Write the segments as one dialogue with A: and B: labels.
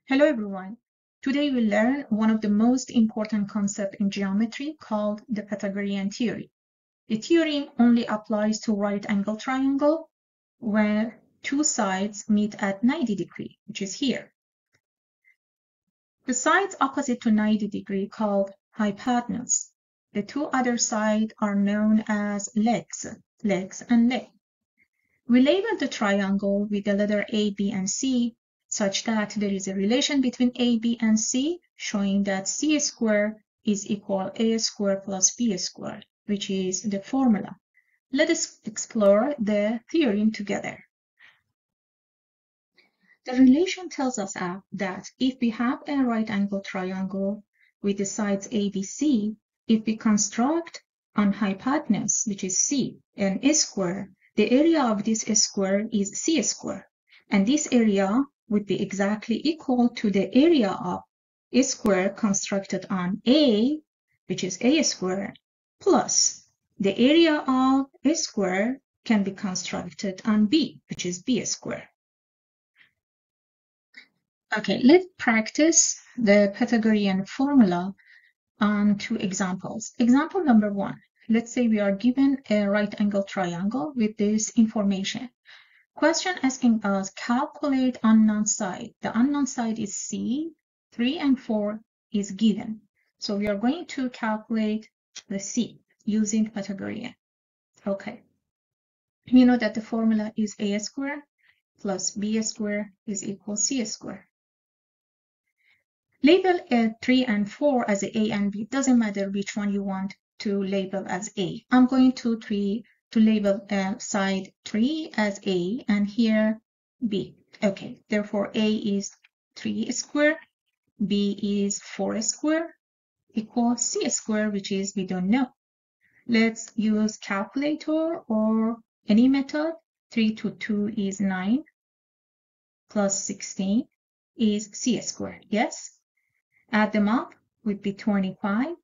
A: Hello everyone. Today we'll learn one of the most important concepts in geometry called the Pythagorean theorem. The theorem only applies to right-angle triangle where two sides meet at 90 degrees, which is here. The sides opposite to 90 degrees called hypotenuse. The two other sides are known as legs and leg. We label the triangle with the letter A, B, and C such that there is a relation between A, B, and C, showing that C squared is equal A squared plus B squared, which is the formula. Let us explore the theorem together. The relation tells us that if we have a right-angle triangle with the sides ABC, if we construct on hypotenuse, which is C, and A square, the area of this square is C squared, and this area would be exactly equal to the area of A square constructed on A, which is A squared, plus the area of A square can be constructed on B, which is B squared. Okay, let's practice the Pythagorean formula on two examples. Example number one, let's say we are given a right-angle triangle with this information. Question asking us calculate unknown side. The unknown side is C, 3 and 4 is given. So we are going to calculate the C using Pythagorean. Okay. You know that the formula is A squared plus B squared is equal C squared. Label 3 and 4 as A and B. Doesn't matter which one you want to label as A. I'm going to label side 3 as A and here B. Okay, therefore A is 3 squared, B is 4 squared, equal C squared, which is we don't know. Let's use calculator or any method. 3 to 2 is 9, plus 16 is C squared, yes? Add them up would be 25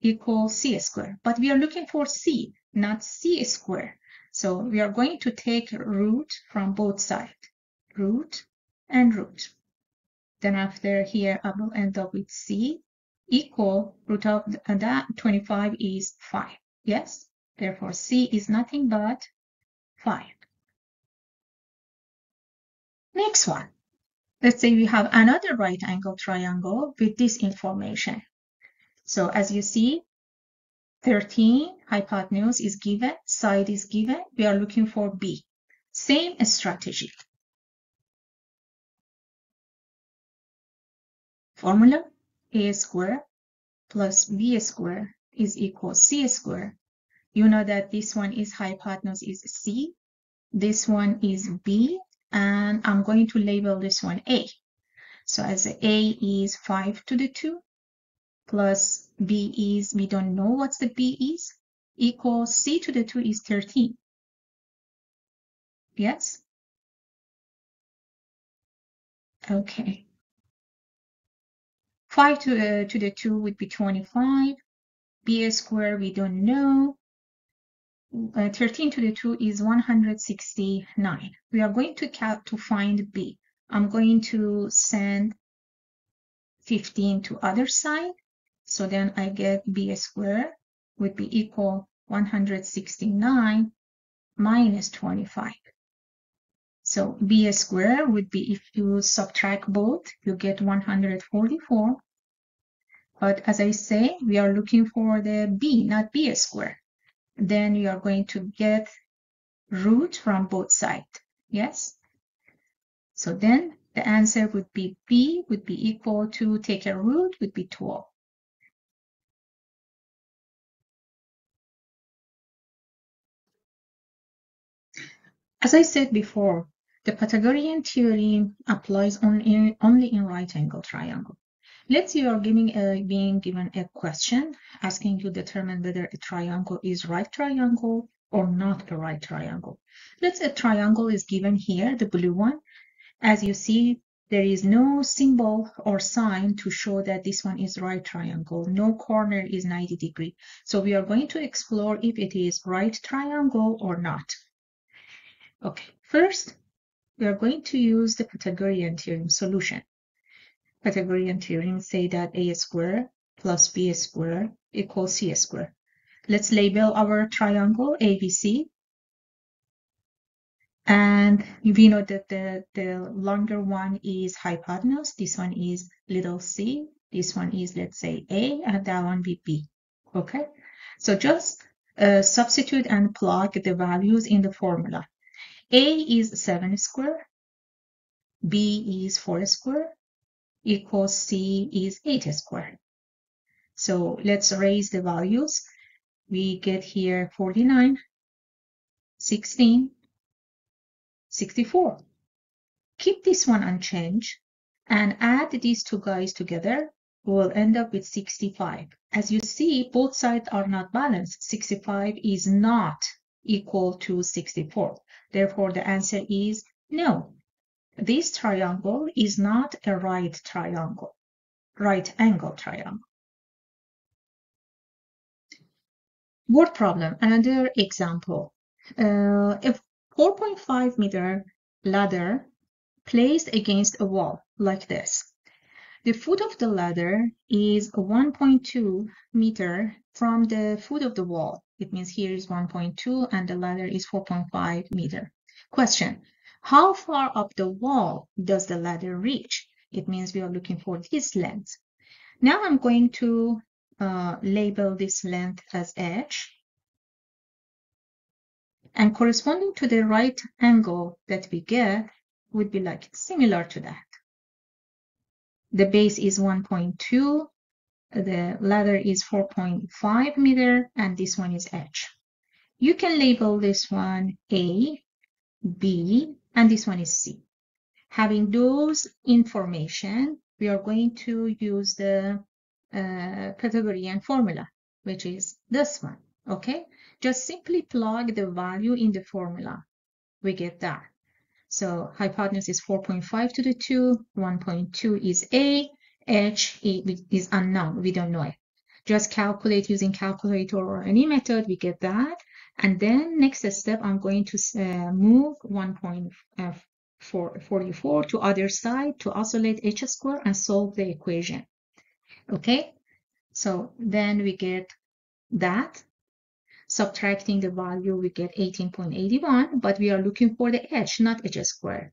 A: equals C squared. But we are looking for C, not C squared. So we are going to take root from both sides, root and root. Then after here, I will end up with C equal root of that 25 is 5. Yes, therefore C is nothing but 5. Next one. Let's say we have another right-angle triangle with this information. So as you see, 13 hypotenuse is given, side is given. We are looking for B. Same strategy. Formula A squared plus B squared is equal C squared. You know that this one is hypotenuse is C. This one is B. And I'm going to label this one A. So as A is 5 to the 2 plus B is, we don't know what the B is, equals C to the 2 is 13. Yes? Okay. 5 to the 2 would be 25. B squared, we don't know. 13 to the 2 is 169. We are going to find B. I'm going to send 15 to other side. So then I get B squared would be equal 169 minus 25. So B squared would be, if you subtract both, you get 144. But as I say, we are looking for the B, not B squared. Then you are going to get root from both sides. Yes? So then the answer would be B would be equal to, take a root, would be 12. As I said before, the Pythagorean theorem applies only in right-angle triangle. Let's say you are being given a question asking you to determine whether a triangle is right triangle or not a right triangle. Let's say a triangle is given here, the blue one. As you see, there is no symbol or sign to show that this one is right triangle. No corner is 90 degrees. So we are going to explore if it is right triangle or not. Okay, first, we are going to use the Pythagorean theorem solution. Pythagorean theorem say that a squared plus b squared equals c squared. Let's label our triangle ABC. And we know that the longer one is hypotenuse. This one is little c. This one is, let's say, A, and that one be B. Okay? So just substitute and plug the values in the formula. A is 7 squared. B is 4 squared. Equals C is 8 squared. So let's raise the values. We get here 49, 16, 64. Keep this one unchanged and add these two guys together. We'll end up with 65. As you see, both sides are not balanced. 65 is not equal to 64. Therefore, the answer is no. This triangle is not a right triangle, right angle triangle. Word problem, another example. A 4.5 meter ladder placed against a wall like this. The foot of the ladder is 1.2 meter from the foot of the wall. It means here is 1.2 and the ladder is 4.5 meter. Question, how far up the wall does the ladder reach? It means we are looking for this length. Now I'm going to label this length as h. And corresponding to the right angle that we get would be like similar to that. The base is 1.2, the ladder is 4.5 meter, and this one is h. You can label this one A, B, and this one is C. Having those information, we are going to use the Pythagorean formula, which is this one, okay? Just simply plug the value in the formula. We get that. So hypotenuse is 4.5 to the 2, 1.2 is A, h is unknown, we don't know it. Just calculate using calculator or any method, we get that. And then next step, I'm going to move 1.44 to other side to isolate h squared and solve the equation. Okay, so then we get that. Subtracting the value, we get 18.81, but we are looking for the h, not h squared.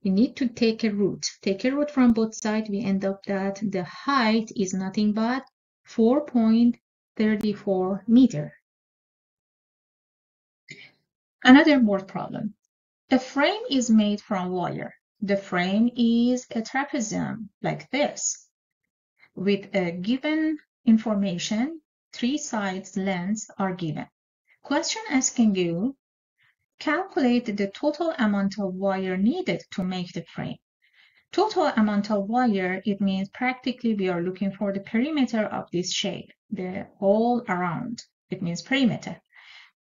A: We need to take a root. Take a root from both sides. We end up that the height is nothing but 4.34 meter. Another word problem. A frame is made from wire. The frame is a trapezium like this. With a given information, 3 sides lengths are given. Question asking you, calculate the total amount of wire needed to make the frame. Total amount of wire, it means practically we are looking for the perimeter of this shape, the all around. It means perimeter.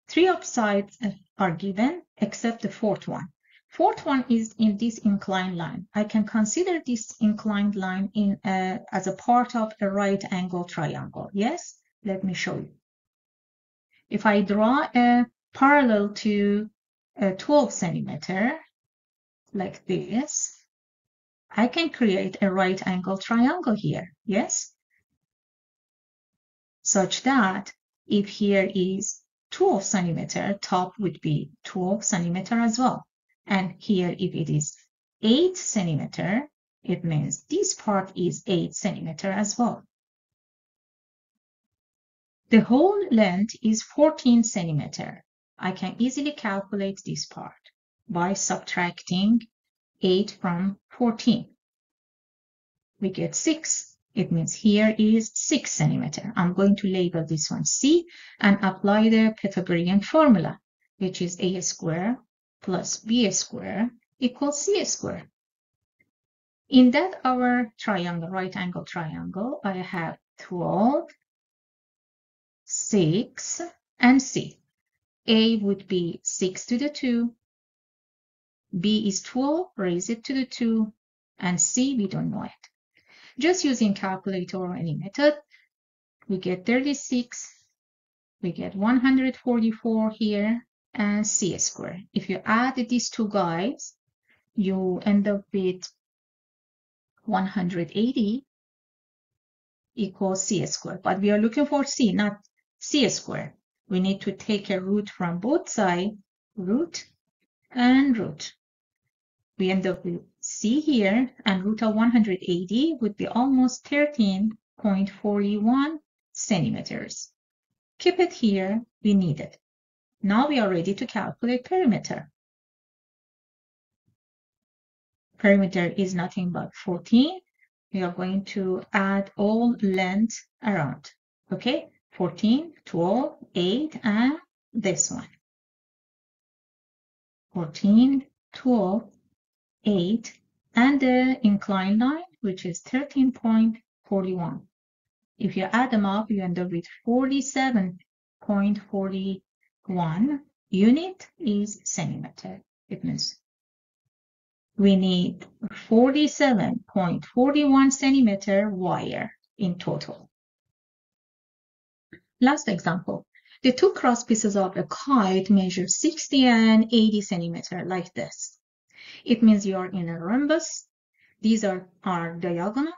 A: 3 of sides are given except the fourth one. Fourth one is in this inclined line. I can consider this inclined line as a part of a right angle triangle. Yes, let me show you. If I draw a parallel to a 12 centimeter like this, I can create a right angle triangle here. Yes, such that if here is 12 centimeter, top would be 12 centimeter as well. And here, if it is 8 centimeter, it means this part is 8 centimeter as well. The whole length is 14 centimeter. I can easily calculate this part by subtracting 8 from 14. We get 6. It means here is 6 centimeter. I'm going to label this one C and apply the Pythagorean formula, which is a squared plus b squared equals c squared. In that our triangle, right angle triangle, I have 12, 6, and c. A would be 6 to the 2, b is 12, raise it to the 2, and c, we don't know it. Just using calculator or any method, we get 36, we get 144 here, and c squared. If you add these two guys, you end up with 180 equals c squared. But we are looking for c, not c squared. We need to take a root from both sides, root and root. We end up with c here, and root of 180 would be almost 13.41 centimeters. Keep it here, we need it. Now we are ready to calculate perimeter. Perimeter is nothing but 14. We are going to add all lengths around. Okay, 14, 12, 8, and this one. 14, 12, 8, and the inclined line, which is 13.41. If you add them up, you end up with 47.41 unit is centimeter. It means we need 47.41 centimeter wire in total. Last example. The two cross pieces of a kite measure 60 and 80 centimeter like this. It means you are in a rhombus. These are diagonal.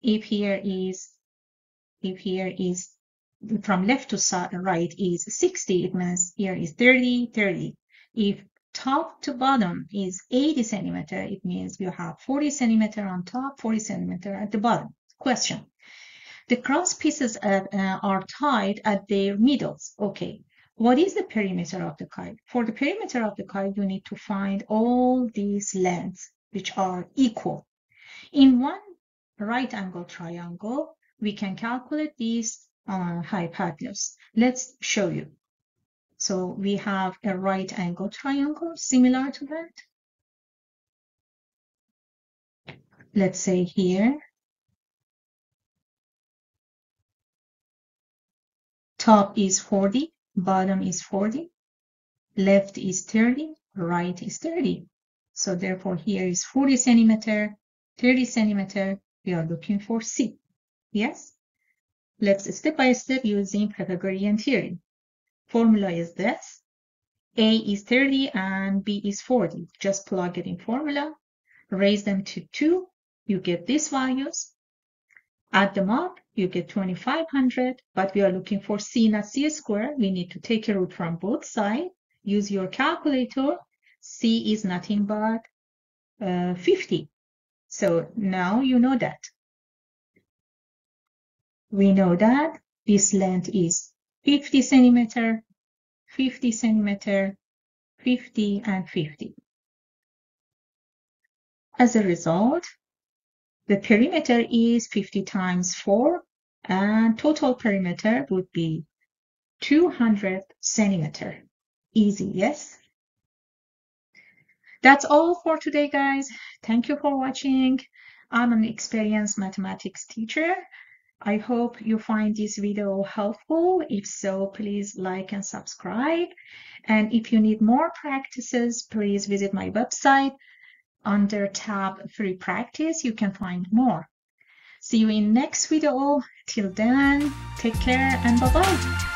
A: If here is from left to right is 60, it means here is 30, 30. If top to bottom is 80 centimeter, it means you have 40 centimeter on top, 40 centimeter at the bottom. Question. The cross pieces are tied at their middles. Okay, what is the perimeter of the kite? For the perimeter of the kite, you need to find all these lengths which are equal. In one right angle triangle, we can calculate these hypotenuse. Let's show you. So we have a right angle triangle similar to that. Let's say here, top is 40, bottom is 40, left is 30, right is 30. So therefore here is 40 centimeter, 30 centimeter. We are looking for C. Yes? Let's step by step using Pythagorean theory. Formula is this. A is 30 and B is 40. Just plug it in formula. Raise them to 2. You get these values. Add them up. You get 2500. But we are looking for C, not C squared. We need to take a root from both sides. Use your calculator. C is nothing but 50. So now you know that. We know that this length is 50 centimeter, 50 centimeter, 50, and 50. As a result, the perimeter is 50 times 4, and total perimeter would be 200 centimeter. Easy, yes? That's all for today, guys. Thank you for watching. I'm an experienced mathematics teacher. I hope you find this video helpful. If so, please like and subscribe. And if you need more practices, please visit my website. Under tab free practice, you can find more. See you in next video. Till then, take care and bye-bye.